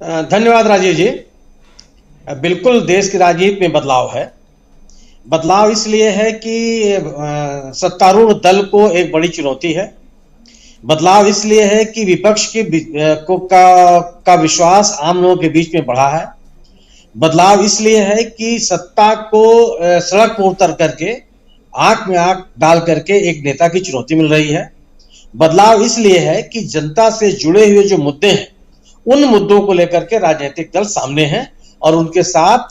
धन्यवाद राजीव जी। बिल्कुल देश की राजनीति में बदलाव है। बदलाव इसलिए है कि सत्तारूढ़ दल को एक बड़ी चुनौती है। बदलाव इसलिए है कि विपक्ष के का विश्वास आम लोगों के बीच में बढ़ा है। बदलाव इसलिए है कि सत्ता को सड़क पर उतर करके आंख में आंख डाल करके एक नेता की चुनौती मिल रही है। बदलाव इसलिए है कि जनता से जुड़े हुए जो मुद्दे हैं उन मुद्दों को लेकर के राजनीतिक दल सामने हैं और उनके साथ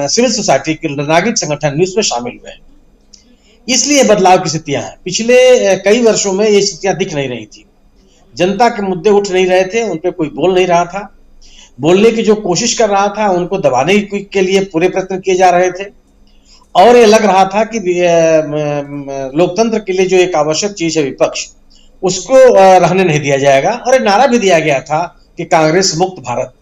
सिविल सोसाइटी के नागरिक संगठन भी उसमें शामिल हुए हैं। इसलिए बदलाव की स्थितियां हैं। पिछले कई वर्षों में ये स्थितियां दिख नहीं रही थी। जनता के मुद्दे उठ नहीं रहे थे, उन पर कोई बोल नहीं रहा था। बोलने की जो कोशिश कर रहा था उनको दबाने के लिए पूरे प्रयत्न किए जा रहे थे और ये लग रहा था कि लोकतंत्र के लिए जो एक आवश्यक चीज है विपक्ष, उसको रहने नहीं दिया जाएगा। और एक नारा भी दिया गया था कि कांग्रेस मुक्त भारत।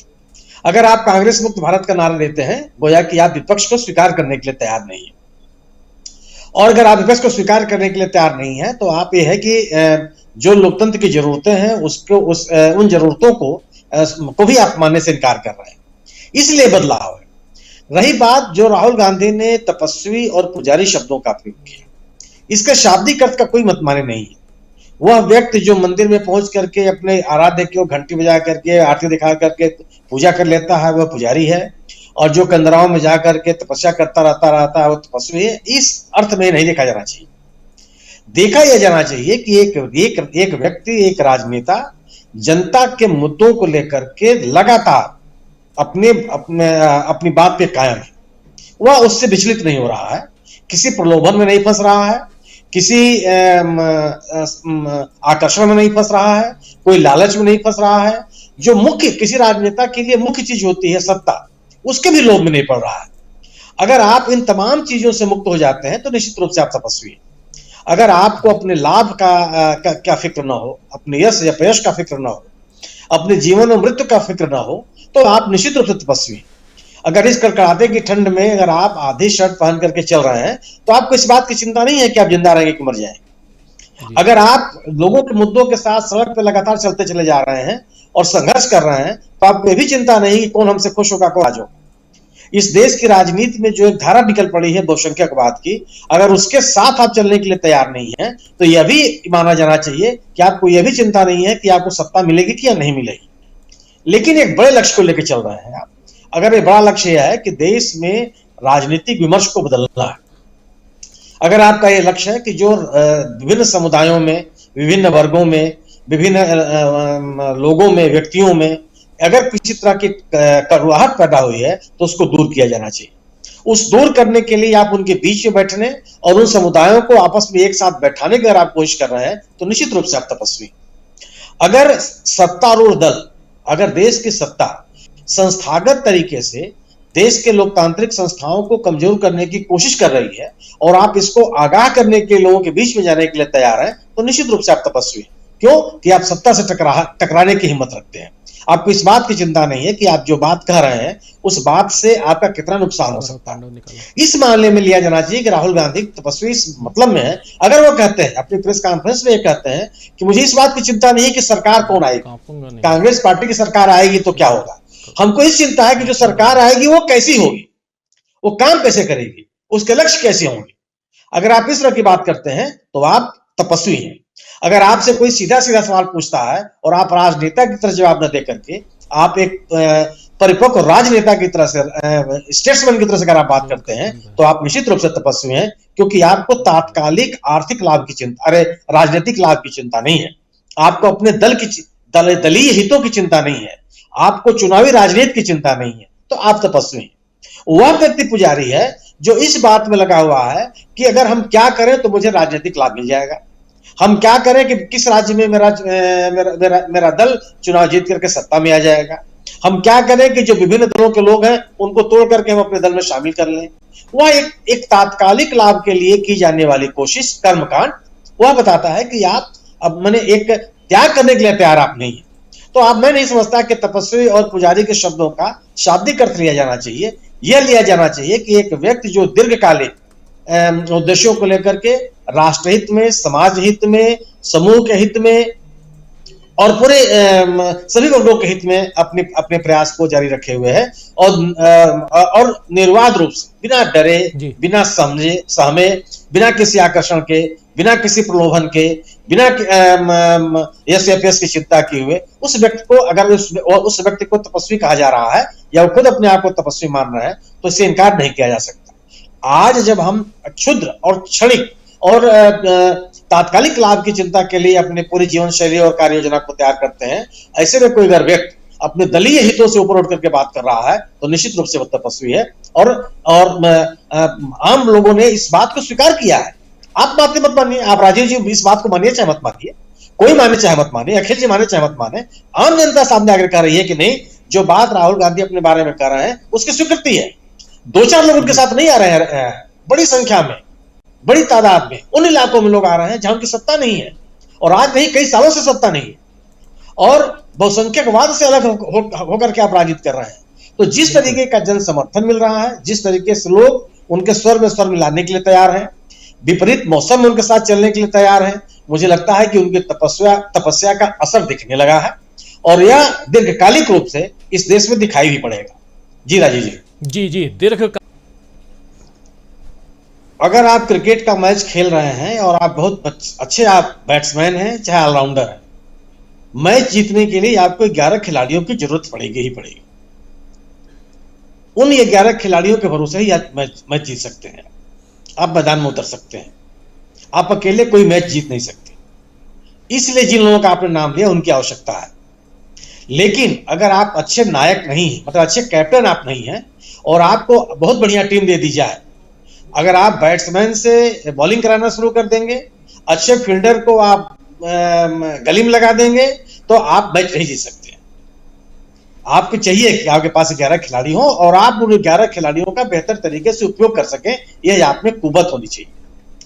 अगर आप कांग्रेस मुक्त भारत का नारा देते हैं, गोया कि आप विपक्ष को स्वीकार करने के लिए तैयार नहीं है। और अगर आप विपक्ष को स्वीकार करने के लिए तैयार नहीं है तो आप ये है कि जो लोकतंत्र की जरूरतें हैं उन जरूरतों को भी आप मानने से इनकार कर रहे हैं। इसलिए बदलाव है। रही बात जो राहुल गांधी ने तपस्वी और पुजारी शब्दों का प्रयोग किया, इसका शाब्दिक अर्थ का कोई मत माने नहीं है। वह व्यक्ति जो मंदिर में पहुंच करके अपने आराध्य को घंटी बजा करके आरती दिखा करके पूजा कर लेता है वह पुजारी है, और जो कंदराओं में जा करके तपस्या करता रहता है वो तपस्वी है। इस अर्थ में नहीं देखा जाना चाहिए। देखा यह जाना चाहिए कि एक व्यक्ति, एक राजनेता जनता के मुद्दों को लेकर के लगातार अपनी बात पे कायम है। वह उससे विचलित नहीं हो रहा है, किसी प्रलोभन में नहीं फंस रहा है, किसी आकर्षण में नहीं फंस रहा है, कोई लालच में नहीं फंस रहा है। जो मुख्य किसी राजनेता के लिए मुख्य चीज होती है सत्ता, उसके भी लोभ में नहीं पड़ रहा है। अगर आप इन तमाम चीजों से मुक्त हो जाते हैं तो निश्चित रूप से आप तपस्वी हैं। अगर आपको अपने लाभ का फिक्र ना हो, अपने यश या अपयश का फिक्र ना हो, अपने जीवन और मृत्यु का फिक्र ना हो, तो आप निश्चित रूप से तपस्वी हैं। अगर इस कड़कड़ाते की ठंड में अगर आप आधी शर्ट पहन करके चल रहे हैं तो आपको इस बात की चिंता नहीं है कि आप जिंदा रहेंगे कि मर जाएंगे। अगर आप लोगों के मुद्दों के साथ सड़क पर लगातार चलते चले जा रहे हैं और संघर्ष कर रहे हैं तो आपको यह भी चिंता नहीं कि कौन हमसे खुश होगा, कौन आज होगा। इस देश की राजनीति में जो एक धारा निकल पड़ी है बहुसंख्यकवाद की, अगर उसके साथ आप चलने के लिए तैयार नहीं है तो यह भी माना जाना चाहिए कि आपको यह भी चिंता नहीं है कि आपको सत्ता मिलेगी कि या नहीं मिलेगी। लेकिन एक बड़े लक्ष्य को लेकर चल रहे हैं आप। अगर ये बड़ा लक्ष्य यह है कि देश में राजनीतिक विमर्श को बदलना है, अगर आपका ये लक्ष्य है कि जो विभिन्न समुदायों में, विभिन्न वर्गों में, विभिन्न लोगों में, व्यक्तियों में अगर किसी तरह की कड़वाहट पैदा हुई है तो उसको दूर किया जाना चाहिए। उस दूर करने के लिए आप उनके बीच में बैठने और उन समुदायों को आपस में एक साथ बैठाने की अगर आप कोशिश कर रहे हैं तो निश्चित रूप से आप तपस्वी। अगर सत्तारूढ़ दल, अगर देश की सत्ता संस्थागत तरीके से देश के लोकतांत्रिक संस्थाओं को कमजोर करने की कोशिश कर रही है और आप इसको आगाह करने के लोगों के बीच में जाने के लिए तैयार हैं तो निश्चित रूप से आप तपस्वी हैं। क्यों? कि आप सत्ता से टकराने की हिम्मत रखते हैं। आपको इस बात की चिंता नहीं है कि आप जो बात कह रहे हैं उस बात से आपका कितना नुकसान हो सकता है। इस मामले में लिया जाना चाहिए कि राहुल गांधी तपस्वी इस मतलब में है। अगर वो कहते हैं अपनी प्रेस कॉन्फ्रेंस में, ये कहते हैं कि मुझे इस बात की चिंता नहीं है कि सरकार कौन आएगी, कांग्रेस पार्टी की सरकार आएगी तो क्या होगा, हमको इस चिंता है कि जो सरकार आएगी वो कैसी होगी, वो काम कैसे करेगी, उसके लक्ष्य कैसे होंगे। अगर आप इस तरह की बात करते हैं तो आप तपस्वी हैं। अगर आपसे कोई सीधा सीधा सवाल पूछता है और आप राजनेता की तरह जवाब न दे करके आप एक परिपक्व राजनेता की तरह से, स्टेट्समैन की तरह से अगर आप बात करते हैं तो आप निश्चित रूप से तपस्वी हैं, क्योंकि आपको तात्कालिक आर्थिक लाभ की चिंता, राजनीतिक लाभ की चिंता नहीं है। आपको अपने दलीय हितों की चिंता नहीं है, आपको चुनावी राजनीति की चिंता नहीं है, तो आप तपस्वी हैं। वह व्यक्ति पुजारी है जो इस बात में लगा हुआ है कि अगर हम क्या करें तो मुझे राजनीतिक लाभ मिल जाएगा, हम क्या करें कि किस राज्य में मेरा दल चुनाव जीत करके सत्ता में आ जाएगा, हम क्या करें कि जो विभिन्न दलों के लोग हैं उनको तोड़ करके हम अपने दल में शामिल कर लें। वह एक तात्कालिक लाभ के लिए की जाने वाली कोशिश, कर्मकांड, वह बताता है कि आप अब मैंने एक त्याग करने के लिए तैयार आप नहीं है। तो आप, मैं नहीं समझता कि तपस्वी और पुजारी के शब्दों का शाब्दिक अर्थ लिया जाना चाहिए। यह लिया जाना चाहिए कि एक व्यक्ति जो दीर्घकालिक उद्देश्यों को लेकर के राष्ट्रहित में, समाज हित में, समूह के हित में और पूरे सभी वर्गों के हित में अपने अपने प्रयास को जारी रखे हुए है, और निर्वाध रूप से बिना डरे, बिना सहमे, बिना किसी आकर्षण के, बिना किसी प्रलोभन के, बिना यश अपयश की चिंता किए हुए उस व्यक्ति को, अगर उस व्यक्ति को तपस्वी कहा जा रहा है या वो खुद अपने आप को तपस्वी मान रहा है, तो इससे इनकार नहीं किया जा सकता। आज जब हम क्षुद्र और क्षणिक और तात्कालिक लाभ की चिंता के लिए अपने पूरी जीवन शैली और कार्य योजना को तैयार करते हैं, ऐसे में कोई अगर व्यक्ति अपने दलीय हितों से ऊपर उठ करके बात कर रहा है तो निश्चित रूप से वो तपस्वी है। और आम लोगों ने इस बात को स्वीकार किया है। आप बातें मत मानिए, आप राजीव जी इस बात को मानिए चाहे मत मानिए, कोई माने चाहे मत माने, अखिल जी माने चाहे मत माने, आम जनता सामने आकर कह रही है कि नहीं, जो बात राहुल गांधी अपने बारे में कर रहे हैं उसकी स्वीकृति है। 2-4 लोग उनके साथ नहीं आ रहे हैं, बड़ी संख्या में, बड़ी तादाद में उन इलाकों में लोग आ रहे हैं जहां उनकी सत्ता नहीं है, और आज नहीं कई सालों से सत्ता नहीं है, और बहुसंख्यकवाद से अलग होकर के आप राजनीति कर रहे हैं। तो जिस तरीके का जन समर्थन मिल रहा है, जिस तरीके से लोग उनके स्वर में स्वर मिलाने के लिए तैयार हैं, विपरीत मौसम में उनके साथ चलने के लिए तैयार हैं, मुझे लगता है कि उनकी तपस्या का असर दिखने लगा है, और यह दीर्घकालिक रूप से इस देश में दिखाई भी पड़ेगा। जी राजीव जी। जी दीर्घ अगर आप क्रिकेट का मैच खेल रहे हैं और आप बहुत अच्छे आप बैट्समैन हैं चाहे ऑलराउंडर हैं, मैच जीतने के लिए आपको 11 खिलाड़ियों की जरूरत पड़ेगी ही पड़ेगी। उन 11 खिलाड़ियों के भरोसे ही आप मैच जीत सकते हैं, आप मैदान में उतर सकते हैं। आप अकेले कोई मैच जीत नहीं सकते, इसलिए जिन लोगों का आपने नाम लिया उनकी आवश्यकता है। लेकिन अगर आप अच्छे नायक नहीं हैं, मतलब अच्छे कैप्टन आप नहीं हैं, और आपको बहुत बढ़िया टीम दे दी जाए, अगर आप बैट्समैन से बॉलिंग कराना शुरू कर देंगे, अच्छे फील्डर को आप गली में लगा देंगे, तो आप मैच नहीं जीत सकते। आपको चाहिए कि आपके पास 11 खिलाड़ी हो और आप उन 11 खिलाड़ियों का बेहतर तरीके से उपयोग कर सकें, यह आप में कुवत होनी चाहिए।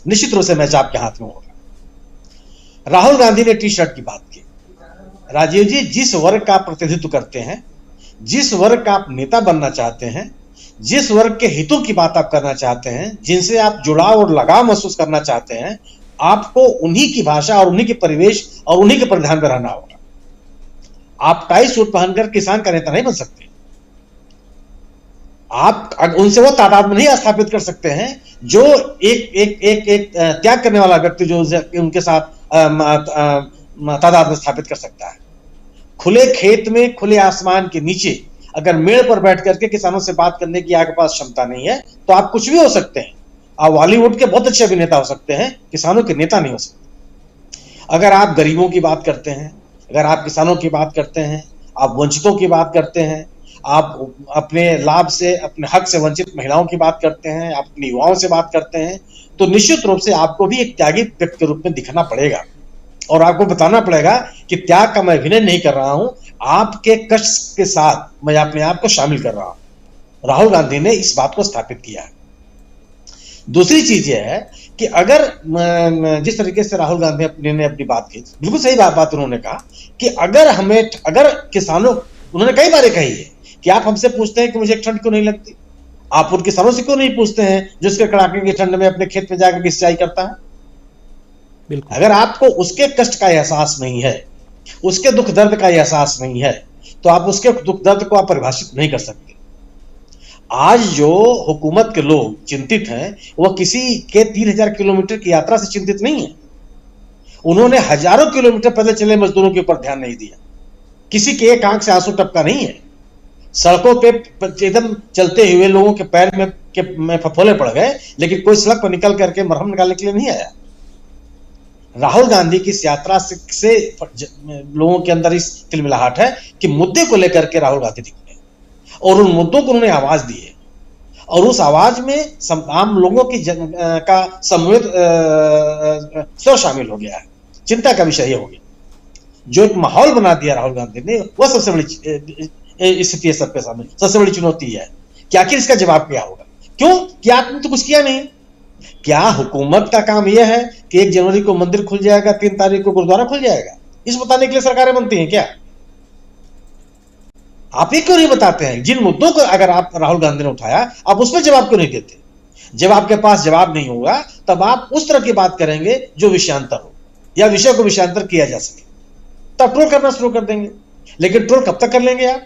निश्चित रूप से मैच आपके हाथ में होगा। राहुल गांधी ने टी शर्ट की बात की। राजीव जी, जिस वर्ग का आप प्रतिनिधित्व करते हैं, जिस वर्ग का आप नेता बनना चाहते हैं, जिस वर्ग के हितों की बात आप करना चाहते हैं, जिनसे आप जुड़ाव और लगाव महसूस करना चाहते हैं, आपको उन्हीं की भाषा और उन्हीं के परिवेश और उन्हीं के परिधान में रहना होगा। आप टाई सूट पहनकर किसान का नेता नहीं बन सकते। आप उनसे वो तादाद में नहीं स्थापित कर सकते हैं जो एक त्याग करने वाला व्यक्ति जो उनके साथ तादाद में स्थापित कर सकता है। खुले खेत में, खुले आसमान के नीचे अगर मेड़ पर बैठ करके किसानों से बात करने की आपके पास क्षमता नहीं है, तो आप कुछ भी हो सकते हैं। आप बॉलीवुड के बहुत अच्छे अभिनेता हो सकते हैं, किसानों के नेता नहीं हो सकते। अगर आप गरीबों की बात करते हैं, अगर आप किसानों की बात करते हैं, आप वंचितों की बात करते हैं, आप अपने लाभ से, अपने हक से वंचित महिलाओं की बात करते हैं, आप अपने युवाओं से बात करते हैं, तो निश्चित रूप से आपको भी एक त्यागी व्यक्ति के रूप में दिखना पड़ेगा, और आपको बताना पड़ेगा कि त्याग का मैं अभिनय नहीं कर रहा हूं, आपके कष्ट के साथ मैं अपने आप को शामिल कर रहा हूं। राहुल गांधी ने इस बात को स्थापित किया है। दूसरी चीज यह है कि अगर जिस तरीके से राहुल गांधी ने अपनी बात की, बिल्कुल सही बात उन्होंने कहा कि अगर किसानों, उन्होंने कई बार कही है कि आप हमसे पूछते हैं कि मुझे ठंड क्यों नहीं लगती, आप उन किसानों से क्यों नहीं पूछते हैं जिसके कड़ाके की ठंड में अपने खेत में जाकर सिंचाई करता है। अगर आपको उसके कष्ट का एहसास नहीं है, उसके दुख दर्द का एहसास नहीं है, तो आप उसके दुख दर्द को आप परिभाषित नहीं कर सकते। आज जो हुकूमत के लोग चिंतित हैं, वह किसी के 3000 किलोमीटर की यात्रा से चिंतित नहीं है। उन्होंने हजारों किलोमीटर पैदल चले मजदूरों के ऊपर ध्यान नहीं दिया। किसी के एक आंख से आंसू टपका नहीं है। सड़कों पे एकदम चलते हुए लोगों के पैर में फफोले पड़ गए, लेकिन कोई सड़क पर निकल करके मरहम निकालने के लिए नहीं आया। राहुल गांधी की इस यात्रा से लोगों के अंदर इस तिलमिलाहट है कि मुद्दे को लेकर के राहुल गांधी निकले और उन मुद्दों को उन्होंने आवाज दी है, और उस आवाज में आम लोगों की का सम्मिलित स्वर शामिल हो गया है। चिंता का विषय हो गया। जो एक माहौल बना दिया राहुल गांधी ने, वह सबसे बड़ी स्थिति है सबके सामने, सबसे बड़ी चुनौती है कि आखिर इसका जवाब क्या होगा। क्यों? कि आपने तो कुछ किया नहीं। क्या हुकूमत का काम यह है कि 1 जनवरी को मंदिर खुल जाएगा, 3 तारीख को गुरुद्वारा खुल जाएगा? इस बताने के लिए सरकारें बनती हैं क्या? आप ये क्यों नहीं बताते हैं? जिन मुद्दों को अगर आप राहुल गांधी ने उठाया, आप उसमें जवाब क्यों नहीं देते? जब आपके पास जवाब नहीं होगा, तब आप उस तरह की बात करेंगे जो विषयांतर हो, या विषय को विषयांतर किया जा सके। तब ट्रोल करना शुरू कर देंगे। लेकिन ट्रोल कब तक कर लेंगे आप?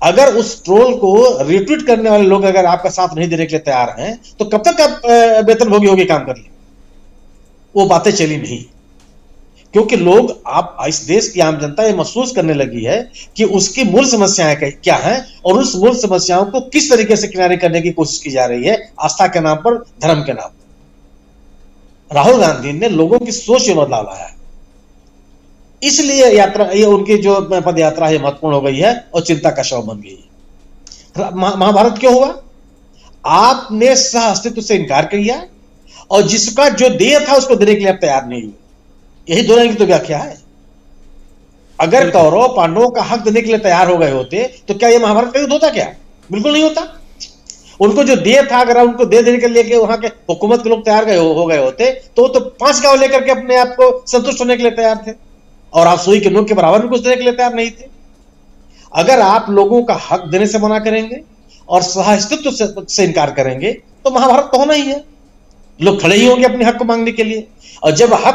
अगर उस ट्रोल को रिट्वीट करने वाले लोग अगर आपका साथ नहीं देने के लिए तैयार हैं, तो कब तक आप वेतनभोगी होगी काम कर लेंगे? वो बातें चली नहीं, क्योंकि लोग, आप इस देश की आम जनता ये महसूस करने लगी है कि उसकी मूल समस्याएं क्या हैं और उस मूल समस्याओं को किस तरीके से किनारे करने की कोशिश की जा रही है, आस्था के नाम पर, धर्म के नाम पर। राहुल गांधी ने लोगों की सोच में बदलाव लाया है, इसलिए यात्रा, ये उनकी जो पद यात्रा है महत्वपूर्ण हो गई है और चिंता का विषय बन गई है। महाभारत क्यों हुआ? आपने सह अस्तित्व से इनकार किया और जिसका जो देह था उसको देने के लिए आप तैयार नहीं हुए। यही दोनों की तो व्याख्या है। अगर कौरव पांडवों का हक देने के लिए तैयार हो गए होते तो क्या यह महाभारत का युद्ध होता? क्या बिल्कुल नहीं होता। उनको जो देह था, अगर उनको दे देने के लिए वहां के हुकूमत के लोग तैयार हो गए होते तो 5 गांव लेकर के अपने आप को संतुष्ट होने के लिए तैयार थे, और आप सुई के नोक के बराबर भी कुछ देने के लिए तैयार नहीं थे। अगर आप लोगों का हक देने से मना करेंगे और सह अस्तित्व से इनकार करेंगे तो महाभारत तो होना ही है। लोग खड़े ही होंगे अपने हक को मांगने के लिए, और जब हक